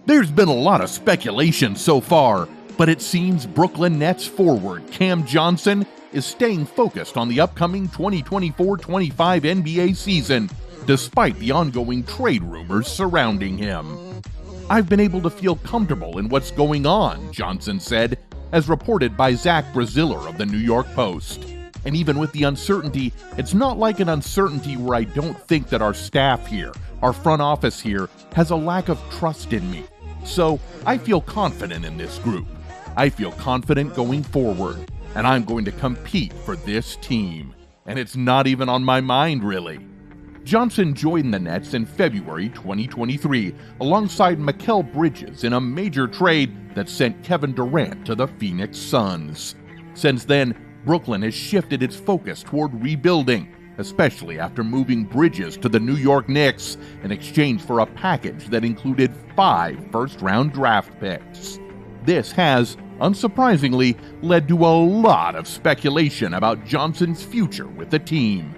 There's been a lot of speculation so far, but it seems Brooklyn Nets forward Cam Johnson is staying focused on the upcoming 2024-25 NBA season, despite the ongoing trade rumors surrounding him. "I've been able to feel comfortable in what's going on," Johnson said, as reported by Zach Braziller of the New York Post. "And even with the uncertainty, it's not like an uncertainty where I don't think that our staff here, our front office here, has a lack of trust in me. So I feel confident in this group. I feel confident going forward, and I'm going to compete for this team. And it's not even on my mind, really." Johnson joined the Nets in February 2023 alongside Mikal Bridges in a major trade that sent Kevin Durant to the Phoenix Suns. Since then, Brooklyn has shifted its focus toward rebuilding, especially after moving Bridges to the New York Knicks in exchange for a package that included 5 first-round draft picks. This has, unsurprisingly, led to a lot of speculation about Johnson's future with the team.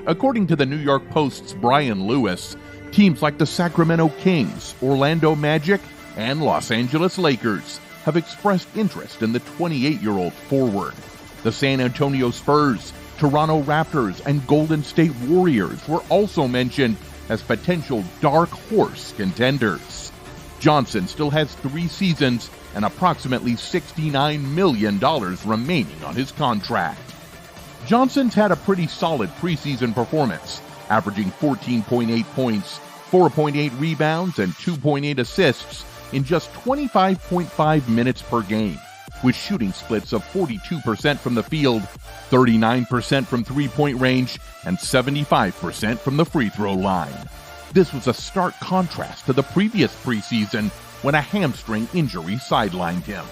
According to the New York Post's Brian Lewis, teams like the Sacramento Kings, Orlando Magic, and Los Angeles Lakers have expressed interest in the 28-year-old forward. The San Antonio Spurs, Toronto Raptors, and Golden State Warriors were also mentioned as potential dark horse contenders. Johnson still has 3 seasons and approximately $69 million remaining on his contract. Johnson's had a pretty solid preseason performance, averaging 14.8 points, 4.8 rebounds, and 2.8 assists in just 25.5 minutes per game, with shooting splits of 42% from the field, 39% from three-point range, and 75% from the free throw line. This was a stark contrast to the previous preseason when a hamstring injury sidelined him.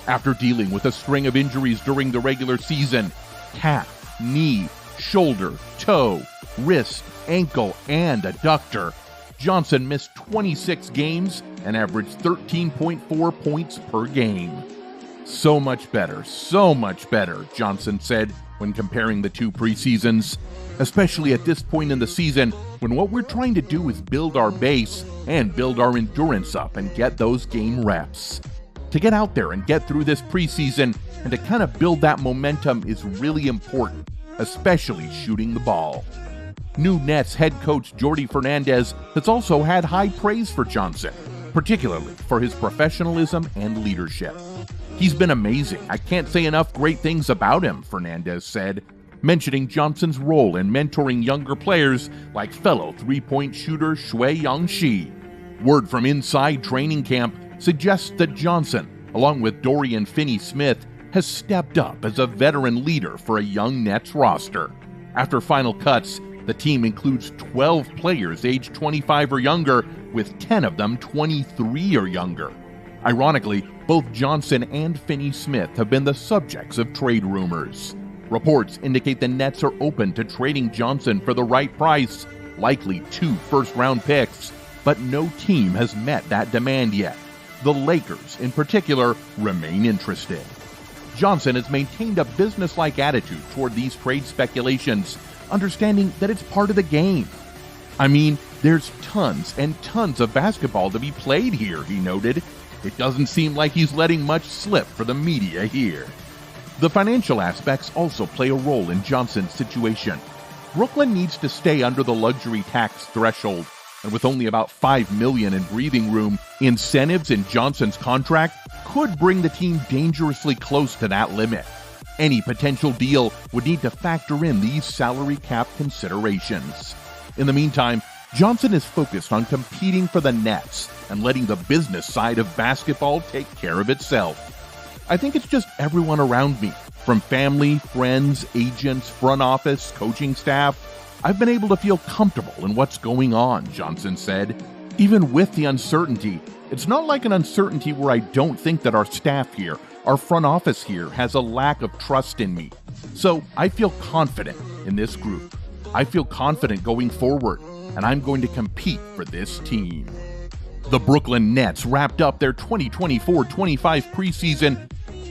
After dealing with a string of injuries during the regular season, calf, knee, shoulder, toe, wrist, ankle, and adductor, Johnson missed 26 games and averaged 13.4 points per game. So much better, Johnson said when comparing the 2 preseasons, especially at this point in the season when what we're trying to do is build our base and build our endurance up and get those game reps. To get out there and get through this preseason and to kind of build that momentum is really important, especially shooting the ball. New Nets head coach Jordi Fernandez has also had high praise for Johnson, particularly for his professionalism and leadership. "He's been amazing. I can't say enough great things about him," Fernandez said, mentioning Johnson's role in mentoring younger players like fellow three-point shooter Shui Yangshi. Word from inside training camp suggests that Johnson, along with Dorian Finney-Smith, has stepped up as a veteran leader for a young Nets roster. After final cuts, the team includes 12 players aged 25 or younger, with 10 of them 23 or younger. Ironically, both Johnson and Finney-Smith have been the subjects of trade rumors. Reports indicate the Nets are open to trading Johnson for the right price, likely 2 first-round picks, but no team has met that demand yet. The Lakers, in particular, remain interested. Johnson has maintained a business-like attitude toward these trade speculations, understanding that it's part of the game. "I mean, there's tons and tons of basketball to be played here," he noted. "It doesn't seem like he's letting much slip for the media here." The financial aspects also play a role in Johnson's situation. Brooklyn needs to stay under the luxury tax threshold, and with only about $5 million in breathing room, incentives in Johnson's contract could bring the team dangerously close to that limit. Any potential deal would need to factor in these salary cap considerations. In the meantime, Johnson is focused on competing for the Nets and letting the business side of basketball take care of itself. "I think it's just everyone around me, from family, friends, agents, front office, coaching staff. I've been able to feel comfortable in what's going on," Johnson said. "Even with the uncertainty, it's not like an uncertainty where I don't think that our staff here, our front office here, has a lack of trust in me. So I feel confident in this group. I feel confident going forward, and I'm going to compete for this team." The Brooklyn Nets wrapped up their 2024-25 preseason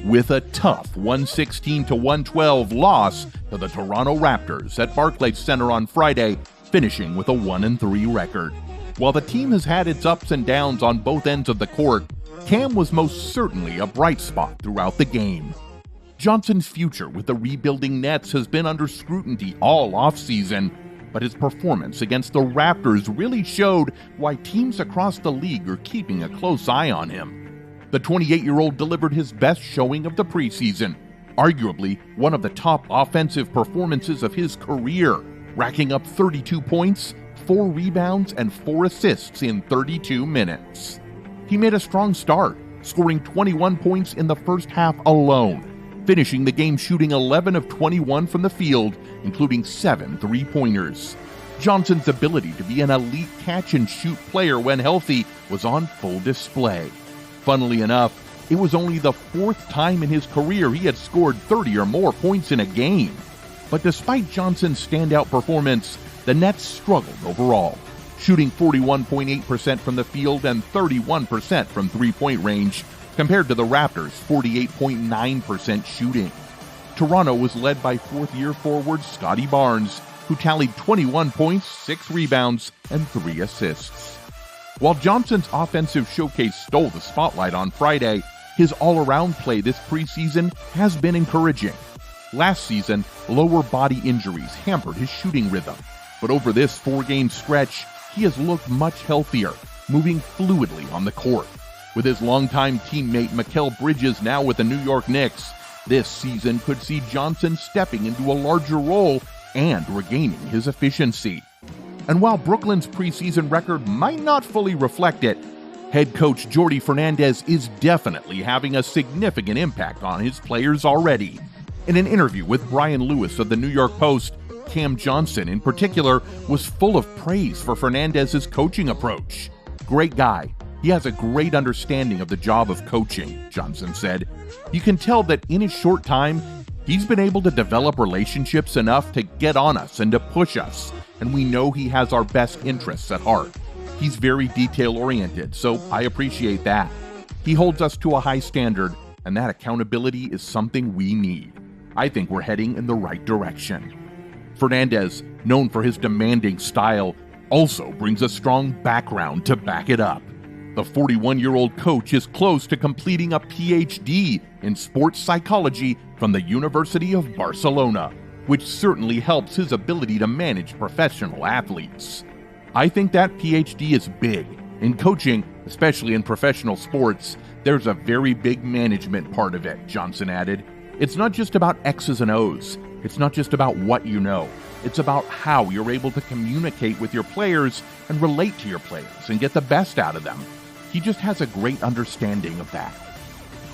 with a tough 116-112 loss to the Toronto Raptors at Barclays Center on Friday, finishing with a 1-3 record. While the team has had its ups and downs on both ends of the court, Cam was most certainly a bright spot throughout the game. Johnson's future with the rebuilding Nets has been under scrutiny all offseason, but his performance against the Raptors really showed why teams across the league are keeping a close eye on him. The 28-year-old delivered his best showing of the preseason, arguably one of the top offensive performances of his career, racking up 32 points, 4 rebounds, and 4 assists in 32 minutes. He made a strong start, scoring 21 points in the first half alone, finishing the game shooting 11 of 21 from the field, including 7 three-pointers. Johnson's ability to be an elite catch-and-shoot player when healthy was on full display. Funnily enough, it was only the 4th time in his career he had scored 30 or more points in a game. But despite Johnson's standout performance, the Nets struggled overall, shooting 41.8% from the field and 31% from three-point range, compared to the Raptors' 48.9% shooting. Toronto was led by 4th-year forward Scotty Barnes, who tallied 21 points, 6 rebounds, and 3 assists. While Johnson's offensive showcase stole the spotlight on Friday, his all-around play this preseason has been encouraging. Last season, lower body injuries hampered his shooting rhythm, but over this 4-game stretch, he has looked much healthier, moving fluidly on the court. With his longtime teammate Mikal Bridges now with the New York Knicks, this season could see Johnson stepping into a larger role and regaining his efficiency. And while Brooklyn's preseason record might not fully reflect it, head coach Jordi Fernandez is definitely having a significant impact on his players already. In an interview with Brian Lewis of the New York Post, Cam Johnson in particular was full of praise for Fernandez's coaching approach. "Great guy. He has a great understanding of the job of coaching," Johnson said. "You can tell that in his short time, he's been able to develop relationships enough to get on us and to push us, and we know he has our best interests at heart. He's very detail-oriented, so I appreciate that. He holds us to a high standard, and that accountability is something we need. I think we're heading in the right direction." Fernandez, known for his demanding style, also brings a strong background to back it up. The 41-year-old coach is close to completing a PhD in sports psychology from the University of Barcelona, which certainly helps his ability to manage professional athletes. "I think that PhD is big. In coaching, especially in professional sports, there's a very big management part of it," Johnson added. "It's not just about X's and O's. It's not just about what you know. It's about how you're able to communicate with your players and relate to your players and get the best out of them. He just has a great understanding of that."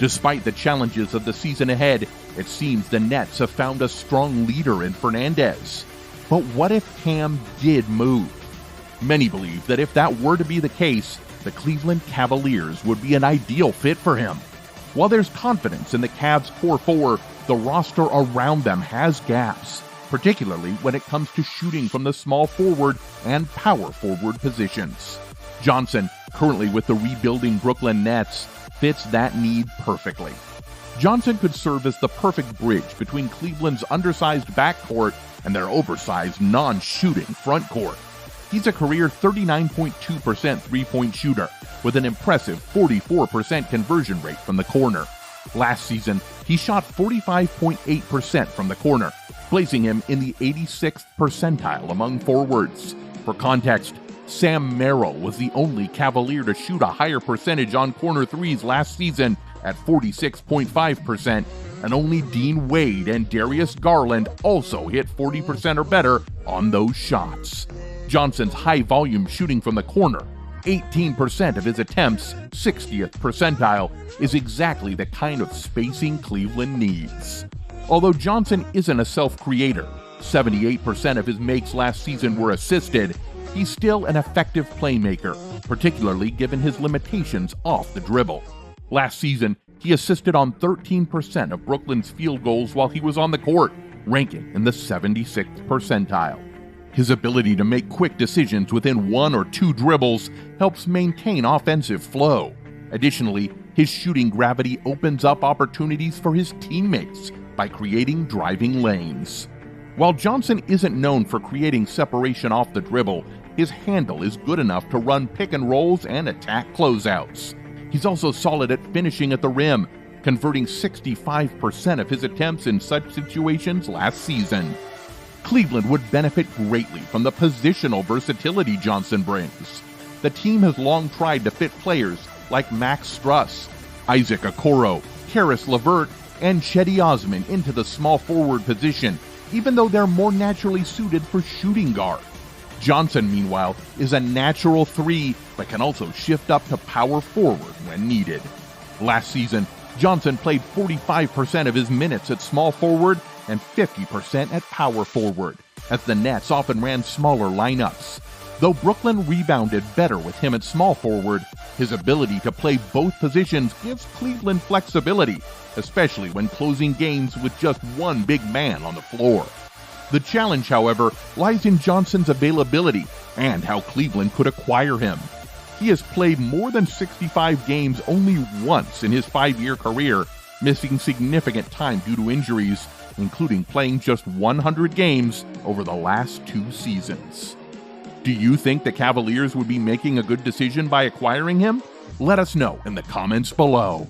Despite the challenges of the season ahead, it seems the Nets have found a strong leader in Fernandez. But what if Cam did move? Many believe that if that were to be the case, the Cleveland Cavaliers would be an ideal fit for him. While there's confidence in the Cavs' core four, the roster around them has gaps, particularly when it comes to shooting from the small forward and power forward positions. Johnson, currently with the rebuilding Brooklyn Nets, fits that need perfectly. Johnson could serve as the perfect bridge between Cleveland's undersized backcourt and their oversized non-shooting frontcourt. He's a career 39.2% three-point shooter with an impressive 44% conversion rate from the corner. Last season, he shot 45.8% from the corner, placing him in the 86th percentile among forwards. For context, Sam Merrill was the only Cavalier to shoot a higher percentage on corner threes last season at 46.5%, and only Dean Wade and Darius Garland also hit 40% or better on those shots. Johnson's high-volume shooting from the corner, 18% of his attempts, 60th percentile, is exactly the kind of spacing Cleveland needs. Although Johnson isn't a self-creator, 78% of his makes last season were assisted, he's still an effective playmaker, particularly given his limitations off the dribble. Last season, he assisted on 13% of Brooklyn's field goals while he was on the court, ranking in the 76th percentile. His ability to make quick decisions within 1 or 2 dribbles helps maintain offensive flow. Additionally, his shooting gravity opens up opportunities for his teammates by creating driving lanes. While Johnson isn't known for creating separation off the dribble, his handle is good enough to run pick and rolls and attack closeouts. He's also solid at finishing at the rim, converting 65% of his attempts in such situations last season. Cleveland would benefit greatly from the positional versatility Johnson brings. The team has long tried to fit players like Max Struss, Isaac Okoro, Karis LeVert, and Cedi Osman into the small forward position, even though they're more naturally suited for shooting guard. Johnson, meanwhile, is a natural 3, but can also shift up to power forward when needed. Last season, Johnson played 45% of his minutes at small forward and 50% at power forward, as the Nets often ran smaller lineups. Though Brooklyn rebounded better with him at small forward, his ability to play both positions gives Cleveland flexibility, especially when closing games with just one big man on the floor. The challenge, however, lies in Johnson's availability and how Cleveland could acquire him. He has played more than 65 games only once in his 5-year career, missing significant time due to injuries, including playing just 100 games over the last 2 seasons. Do you think the Cavaliers would be making a good decision by acquiring him? Let us know in the comments below.